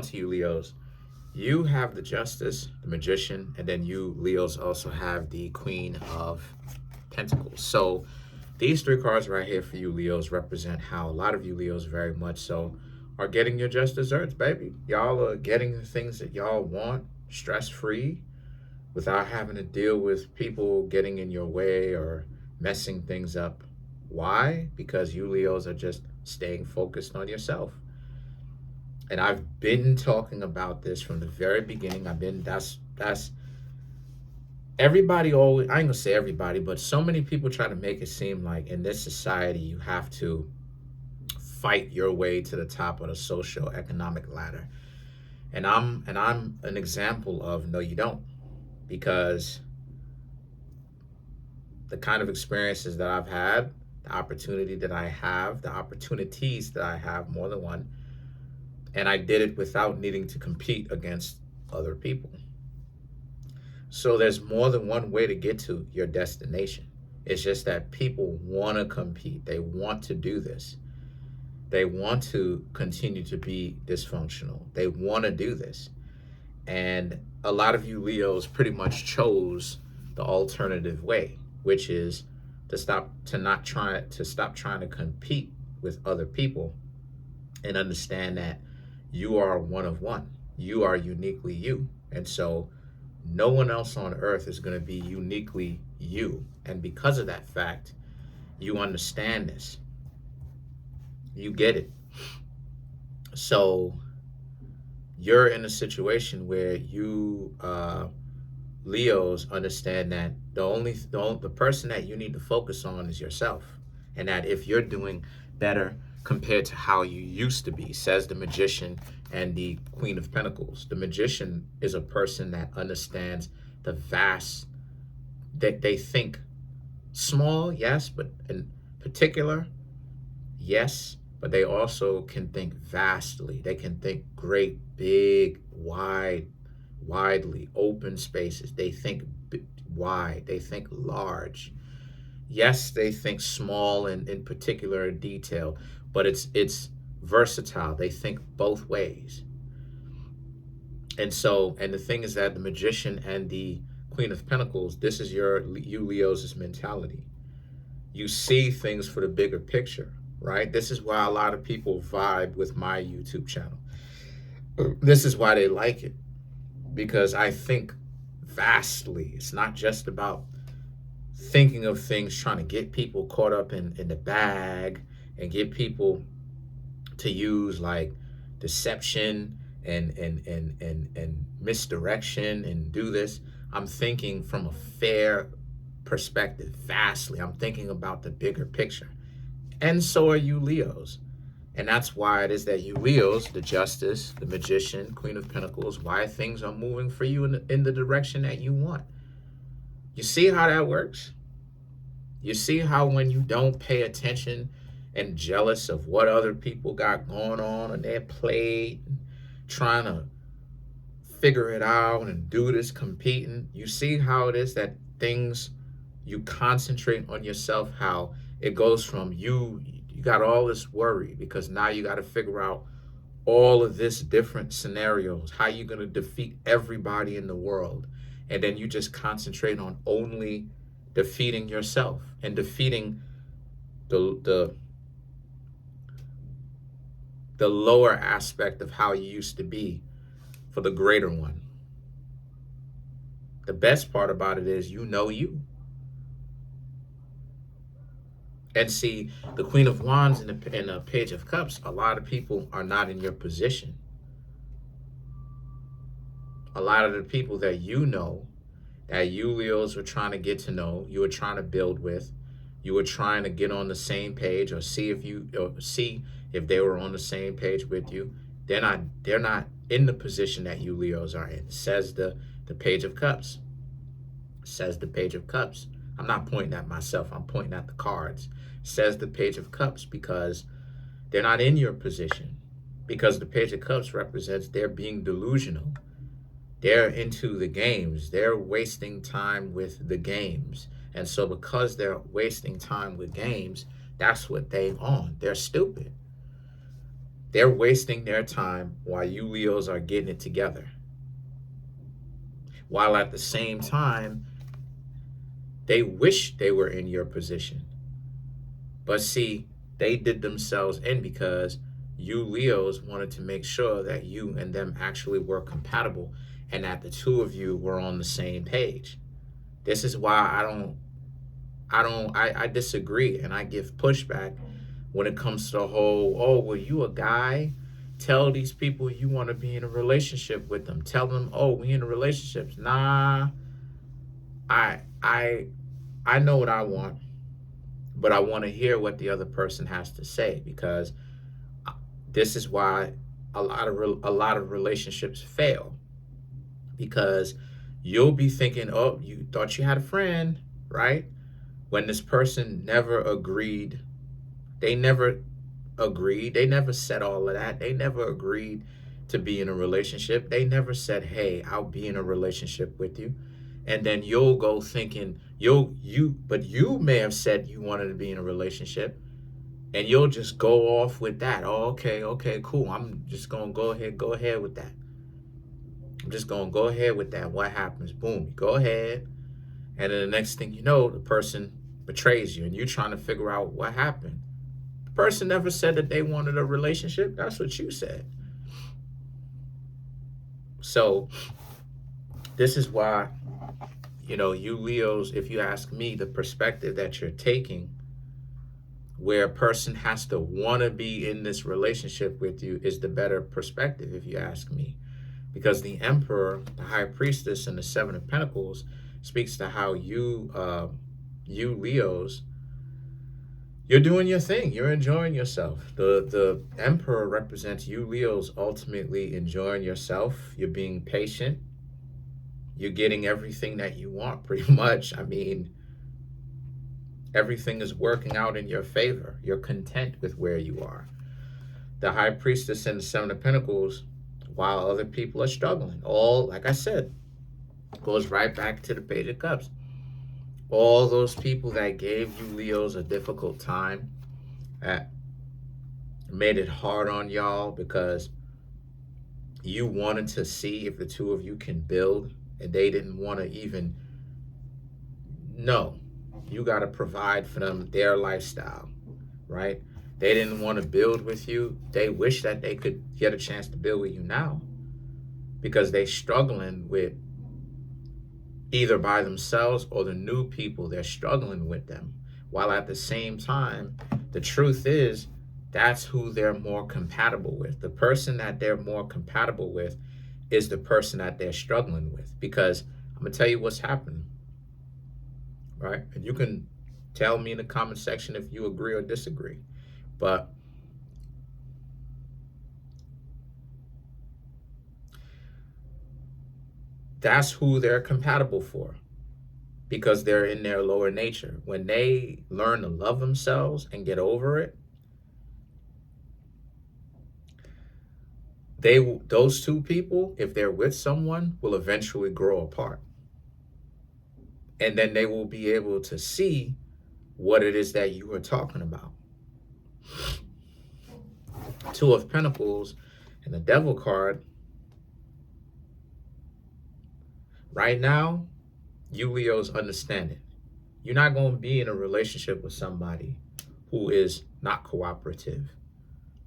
To you Leos, you have the Justice, the Magician, and then you Leos also have the Queen of Pentacles. So these three cards right here for you Leos represent how a lot of you Leos very much so are getting your just desserts, baby. Y'all are getting the things that y'all want stress free without having to deal with people getting in your way or messing things up. Why? Because you Leos are just staying focused on yourself. And I've been talking about this from the very beginning. That's everybody always, I ain't gonna say everybody, but so many people try to make it seem like in this society you have to fight your way to the top of the social economic ladder. And I'm an example of no you don't, because the kind of experiences that I've had, the opportunity that I have, the opportunities that I have, more than one, and I did it without needing to compete against other people. So there's more than one way to get to your destination. It's just that people want to compete. They want to do this. They want to continue to be dysfunctional. They want to do this. And a lot of you Leos pretty much chose the alternative way, which is to stop trying to compete with other people and understand that you are one of one. You are uniquely you. And so no one else on earth is going to be uniquely you. And because of that fact, you understand this. You get it. So you're in a situation where you Leos understand that the person that you need to focus on is yourself, and that if you're doing better compared to how you used to be, says the Magician and the Queen of Pentacles. The Magician is a person that understands the vast, that they think small, yes, but in particular, yes, but they also can think vastly. They can think great, big, widely, open spaces. They think wide, they think large. Yes, they think small and in particular detail, but it's versatile. They think both ways. And the thing is that the Magician and the Queen of Pentacles, this is you Leo's mentality. You see things for the bigger picture, right? This is why a lot of people vibe with my YouTube channel. This is why they like it, because I think vastly. It's not just about thinking of things, trying to get people caught up in the bag and get people to use like deception and misdirection and do this. I'm thinking from a fair perspective, vastly. I'm thinking about the bigger picture. And so are you Leos. And that's why it is that you Leos, the Justice, the Magician, Queen of Pentacles, why things are moving for you in the direction that you want. You see how that works? You see how when you don't pay attention and jealous of what other people got going on their plate, trying to figure it out and do this competing, you see how it is that things, you concentrate on yourself, how it goes from you got all this worry because now you got to figure out all of this different scenarios, how you're going to defeat everybody in the world. And then you just concentrate on only defeating yourself and defeating the lower aspect of how you used to be for the greater one. The best part about it is you know you. And see, the Queen of Wands and the Page of Cups, a lot of people are not in your position. A lot of the people that you know, that you Leos were trying to get to know, you were trying to build with, you were trying to get on the same page or see if they were on the same page with you. They're not in the position that you Leos are in, says the Page of Cups. Says the Page of Cups. I'm not pointing at myself, I'm pointing at the cards. Says the Page of Cups, because they're not in your position. Because the Page of Cups represents they're being delusional. They're into the games. They're wasting time with the games. And so because they're wasting time with games, that's what they're on. They're stupid. They're wasting their time while you Leos are getting it together. While at the same time, they wish they were in your position. But see, they did themselves in because you Leos wanted to make sure that you and them actually were compatible and that the two of you were on the same page. This is why I disagree and I give pushback when it comes to the whole, oh, well, you a guy? Tell these people you want to be in a relationship with them. Tell them, oh, we in a relationship. Nah, I I I know what I want, but I want to hear what the other person has to say because this is why a lot of relationships fail because you'll be thinking, oh, you thought you had a friend, right? When this person never agreed, they never agreed, they never said all of that, they never agreed to be in a relationship, they never said, hey, I'll be in a relationship with you. And then you'll go thinking but you may have said you wanted to be in a relationship, and you'll just go off with that. Oh, okay, cool, I'm just gonna go ahead with that. I'm just gonna go ahead with that. What happens? Boom, you go ahead, and then the next thing you know, the person betrays you and you're trying to figure out what happened. The person never said that they wanted a relationship. That's what you said. So this is why, you Leos, if you ask me, the perspective that you're taking, where a person has to want to be in this relationship with you, is the better perspective, if you ask me. Because the Emperor, the High Priestess, and the Seven of Pentacles speaks to how you Leos, you're doing your thing. You're enjoying yourself. The Emperor represents you Leos ultimately enjoying yourself. You're being patient. You're getting everything that you want, pretty much. I mean, everything is working out in your favor. You're content with where you are. The High Priestess and the Seven of Pentacles, while other people are struggling, all, like I said, goes right back to the Page of Cups. All those people that gave you Leos a difficult time, that made it hard on y'all because you wanted to see if the two of you can build, and they didn't want to even know. You got to provide for them their lifestyle, right? They didn't want to build with you. They wish that they could get a chance to build with you now because they're struggling with either by themselves or the new people, they're struggling with them. While at the same time, the truth is that's who they're more compatible with. The person that they're more compatible with is the person that they're struggling with. Because I'm going to tell you what's happening, right? And you can tell me in the comment section if you agree or disagree. But that's who they're compatible for, because they're in their lower nature. When they learn to love themselves and get over it, those two people, if they're with someone, will eventually grow apart. And then they will be able to see what it is that you were talking about. Two of Pentacles and the Devil card. Right now, you Leos understand it. You're not going to be in a relationship with somebody who is not cooperative.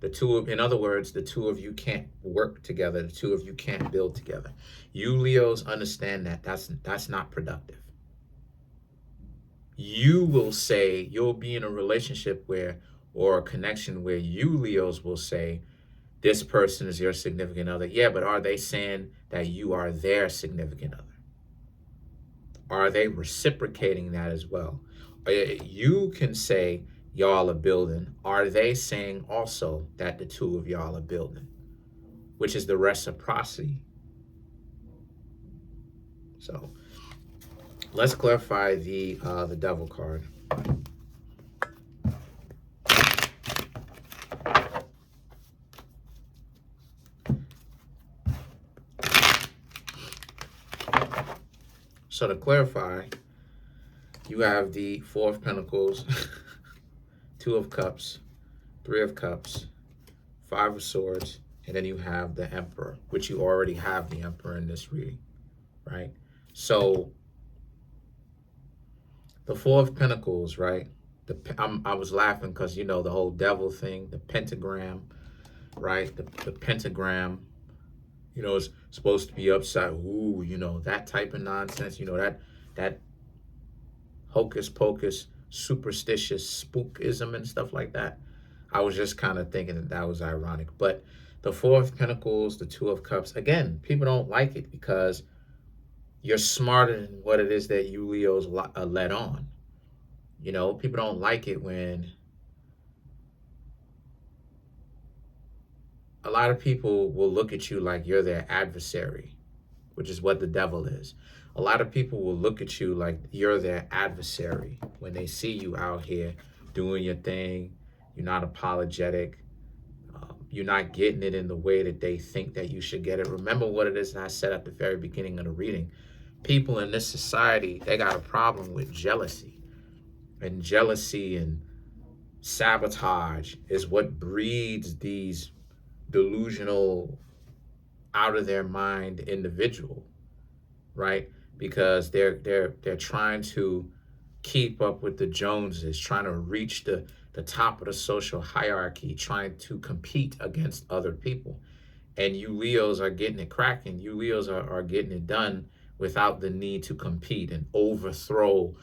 In other words, the two of you can't work together. The two of you can't build together. You Leos understand that that's not productive. You will say you'll be in a relationship or a connection where you Leos will say, this person is your significant other. Yeah, but are they saying that you are their significant other? Are they reciprocating that as well? You can say y'all are building. Are they saying also that the two of y'all are building? Which is the reciprocity. So let's clarify the Devil card. So to clarify, you have the Four of Pentacles, Two of Cups, Three of Cups, Five of Swords, and then you have the Emperor, which you already have the Emperor in this reading, right? So the Four of Pentacles, right? I was laughing because, you know, the whole devil thing, the pentagram, right? The pentagram, you know, is supposed to be upside. Ooh, you know, that type of nonsense. You know, that hocus pocus, superstitious spookism and stuff like that. I was just kind of thinking that that was ironic. But the Four of Pentacles, the Two of Cups, again, people don't like it because you're smarter than what it is that you Leos let on. You know, people don't like it when a lot of people will look at you like you're their adversary, which is what the devil is. A lot of people will look at you like you're their adversary when they see you out here doing your thing. You're not apologetic. You're not getting it in the way that they think that you should get it. Remember what it is that I said at the very beginning of the reading. People in this society, they got a problem with jealousy. And jealousy and sabotage is what breeds these delusional, out of their mind individual, right? Because they're trying to keep up with the Joneses, trying to reach the top of the social hierarchy, trying to compete against other people. And you Leos are getting it cracking. You Leos are getting it done without the need to compete and overthrow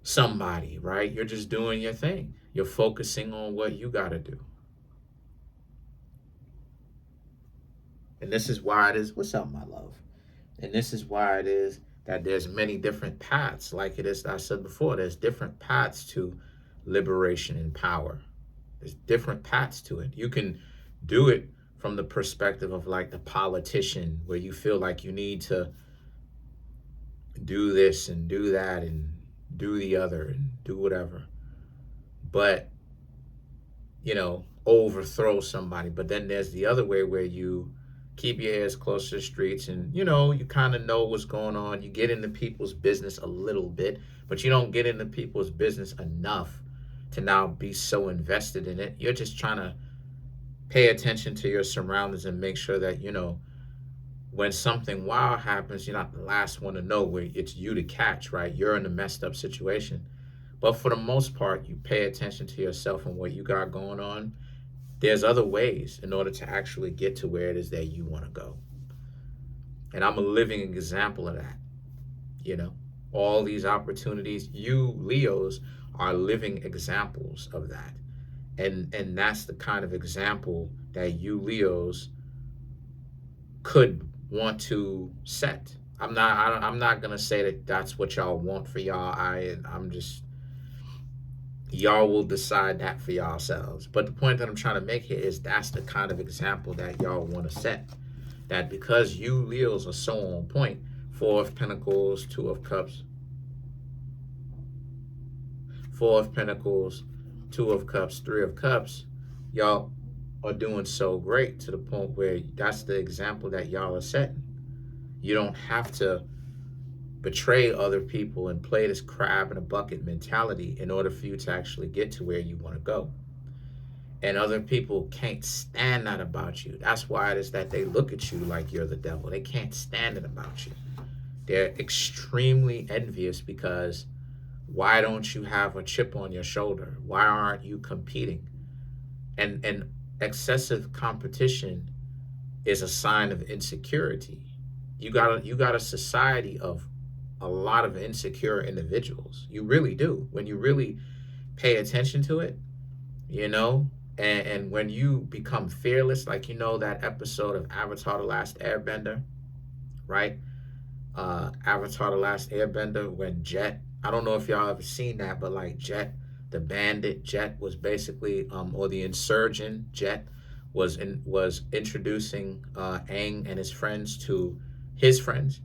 somebody, right? You're just doing your thing. You're focusing on what you got to do. And this is why it is, what's up, my love? And this is why it is that there's many different paths. Like it is, I said before, there's different paths to liberation and power. There's different paths to it. You can do it from the perspective of like the politician, where you feel like you need to do this and do that and do the other and do whatever. But, you know, overthrow somebody. But then there's the other way where you keep your ears close to the streets and, you know, you kind of know what's going on. You get into people's business a little bit, but you don't get into people's business enough to now be so invested in it. You're just trying to pay attention to your surroundings and make sure that, you know, when something wild happens, you're not the last one to know where it's you to catch, right? You're in a messed up situation. But for the most part, you pay attention to yourself and what you got going on. There's other ways in order to actually get to where it is that you want to go. And I'm a living example of that. You know, all these opportunities, you Leos are living examples of that. And that's the kind of example that you Leos could want to set. I'm not gonna say that that's what y'all want for y'all. I'm just, y'all will decide that for yourselves. But the point that I'm trying to make here is that's the kind of example that y'all want to set. That because you Leos are so on point, Four of Pentacles, Two of Cups, Four of Pentacles, Two of Cups, Three of Cups, y'all are doing so great to the point where that's the example that y'all are setting. You don't have to betray other people and play this crab in a bucket mentality in order for you to actually get to where you want to go. And other people can't stand that about you. That's why it is that they look at you like you're the devil. They can't stand it about you. They're extremely envious because why don't you have a chip on your shoulder? Why aren't you competing? And excessive competition is a sign of insecurity. You got a society of a lot of insecure individuals. You really do. When you really pay attention to it, you know, and when you become fearless, like, you know, that episode of Avatar The Last Airbender, right? Avatar The Last Airbender, when Jet, I don't know if y'all ever seen that, but like Jet, the bandit Jet was basically, or the insurgent Jet was introducing Aang and his friends to his friends,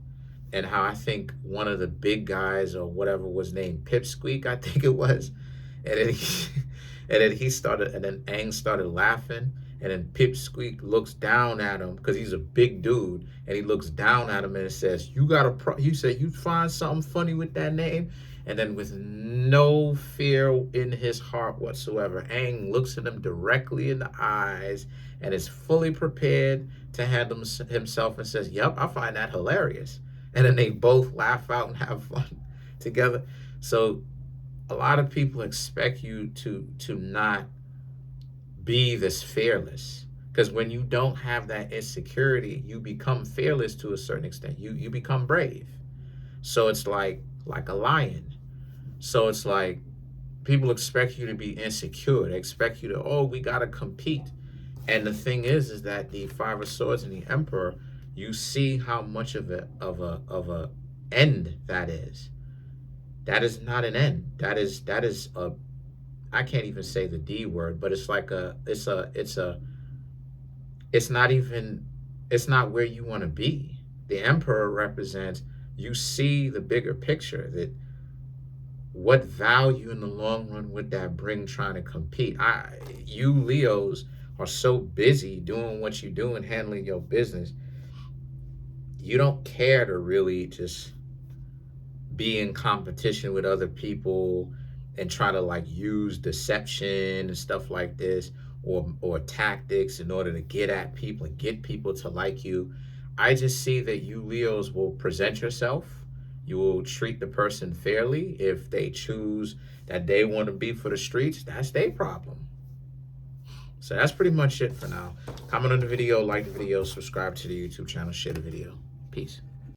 and how I think one of the big guys or whatever was named Pipsqueak, I think it was, and then Aang started laughing, and then Pipsqueak looks down at him because he's a big dude, and he looks down at him and it says, "You got a he said, "You find something funny with that name?" And then with no fear in his heart whatsoever, Aang looks at him directly in the eyes and is fully prepared to handle himself and says, "Yep, I find that hilarious." And then they both laugh out and have fun together. So a lot of people expect you to not be this fearless, because when you don't have that insecurity, you become fearless to a certain extent. You become brave. So it's like a lion. So it's like people expect you to be insecure. They expect you to, oh, we gotta compete. And the thing is that the Five of Swords and the Emperor, you see how much of a end that is. That is not an end. That is a, I can't even say the D word, but it's like it's not even, it's not where you want to be. The Emperor represents, you see the bigger picture, that what value in the long run would that bring trying to compete. You Leos are so busy doing what you do and handling your business, you don't care to really just be in competition with other people and try to like use deception and stuff like this, or tactics in order to get at people and get people to like you. I just see that you Leos will present yourself. You will treat the person fairly. If they choose that they want to be for the streets, that's their problem. So that's pretty much it for now. Comment on the video, like the video, subscribe to the YouTube channel, share the video. Peace.